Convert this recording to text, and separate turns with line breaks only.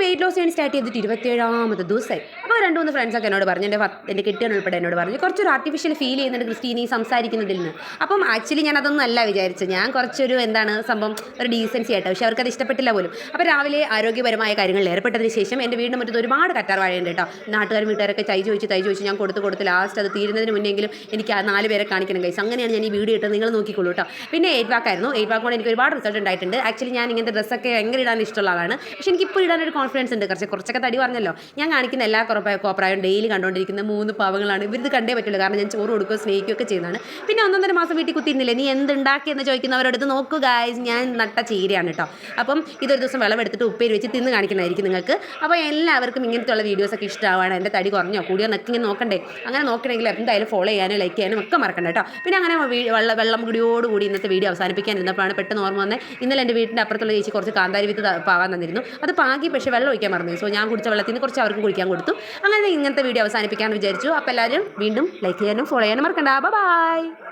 Weight loss ചെയ്യാൻ start ചെയ്തിട്ട് 27ാമത്തെ ദിവസമായി. അപ്പോൾ 2-3 ഫ്രണ്ട്സൊക്കെ എന്നോട് പറഞ്ഞു, എൻ്റെ കെട്ടിയവൻ ഉൾപ്പെടെ എന്നോട് പറഞ്ഞു, കുറച്ചൊരു ആർട്ടിഫിഷ്യൽ ഫീൽ ചെയ്യുന്നുണ്ട് ക്രിസ്റ്റീനി സംസാരിക്കുന്നതിൽ നിന്ന്. അപ്പം ആക്ച്വലി ഞാൻ അതൊന്നും അല്ല വിചാരിച്ചത്. ഞാൻ കുറച്ചൊരു സംഭവം ഒരു ഡീസൻസി ആയിട്ട്, പക്ഷേ അവർക്കത് ഇഷ്ടപ്പെട്ടില്ല പോലും. അപ്പോൾ രാവിലെ ആരോഗ്യപരമായ കാര്യങ്ങളിൽ ഏർപ്പെട്ടതിന് ശേഷം എൻ്റെ വീടിന് മുറ്റത്ത് ഒരുപാട് കറ്റാർ വാഴയുണ്ട് കേട്ടോ. നാട്ടുകാരും വീട്ടുകാരൊക്കെ തൈ ചോദിച്ച് ഞാൻ കൊടുത്ത് ലാസ്റ്റ് അത് തീരുന്നതിന് മുന്നെങ്കിലും എനിക്ക് ആ 4 പേരെ കാണിക്കണം ഗൈസ്. അങ്ങനെയാണ് ഞാൻ ഈ വീഡിയോ ഇട്ടത്, നിങ്ങൾ നോക്കിക്കോളൂ കേട്ടോ. പിന്നെ 8 വാക്കായിരുന്നു. 8 വാക്ക് കൊണ്ട് എനിക്ക് ഒരുപാട് റിസൾട്ട് ഉണ്ടായിട്ടുണ്ട്. ആക്ച്വലി ഞാൻ ഇങ്ങനത്തെ ഡ്രസ്സൊക്കെ ഭയങ്കര ഇടാൻ ഇഷ്ടമുള്ള ആളാണ്. പക്ഷേ എനിക്കിപ്പോൾ ഇടാനൊരു കോൺഫിഡൻസ് ഉണ്ട്. കുറച്ചൊക്കെ തടി പറഞ്ഞല്ലോ. ഞാൻ കാണിക്കുന്ന എല്ലാ കോപ്രായും ഡെയിലി കണ്ടുകൊണ്ടിരിക്കുന്ന 3 പാവങ്ങളാണ്. ഇവരിത് കണ്ടേ പറ്റുള്ളൂ, കാരണം ഞാൻ ചോറ് കൊടുക്കുകയോ സ്നേഹിക്കുകയൊക്കെ ചെയ്യുന്നതാണ്. പിന്നെ 1.5 മാസം വീട്ടിൽ കുത്തിയിരുന്നില്ലേ, നീ എന്തുണ്ടാക്കിയെന്ന് ചോദിക്കുന്നവരോട് നോക്കൂ ഗൈസ്, ഞാൻ നട്ട ചീരയാണ് കേട്ടോ. അപ്പം ഇതൊരു ദിവസം വിളവെടുത്തിട്ട് ഉപ്പേരി വെച്ച് തിന്ന് കാണിക്കുന്നതായിരിക്കും നിങ്ങൾക്ക്. അപ്പോൾ എല്ലാവർക്കും ഇങ്ങനത്തെയുള്ള വീഡിയോസൊക്കെ ഇഷ്ടമാവാണ്. എൻ്റെ തടി കുറഞ്ഞോ കൂടിയോ എന്നൊക്കെ ഇങ്ങനെ നോക്കണ്ടേ. അങ്ങനെ നോക്കണമെങ്കിൽ എന്തായാലും ഫോളോ ചെയ്യാനും ലൈക്ക് ചെയ്യാനും ഒക്കെ മറക്കണ്ട കേട്ടോ. പിന്നെ അങ്ങനെ വെള്ളം കൂടിയോടുകൂടി ഇന്നത്തെ വീഡിയോ അവസാനിപ്പിക്കാനിരുന്നപ്പോഴാണ് പെട്ടെന്ന് ഓർമ്മ വന്നത്. ഇന്നലെ എൻ്റെ വീടിൻ്റെ അപ്പുറത്തുള്ള ചേച്ചി കുറച്ച് കാന്താരി വിത്ത് പാകാൻ തന്നിരുന്നു. അത് പാകി, പക്ഷേ വെള്ളം ഒഴിക്കാൻ മറന്നു. സോ ഞാൻ കുടിച്ച വെള്ളത്തിൽ നിന്ന് കുറച്ച് അവർക്ക് കുടിക്കാൻ കൊടുത്തു. അങ്ങനെ ഇങ്ങനത്തെ വീഡിയോ അവസാനിപ്പിക്കാമെന്ന് വിചാരിച്ചു. അപ്പോൾ എല്ലാവരും വീണ്ടും ലൈക്ക് ചെയ്യാനും ഫോളോ ചെയ്യാനും മറക്കണ്ട. ബൈ.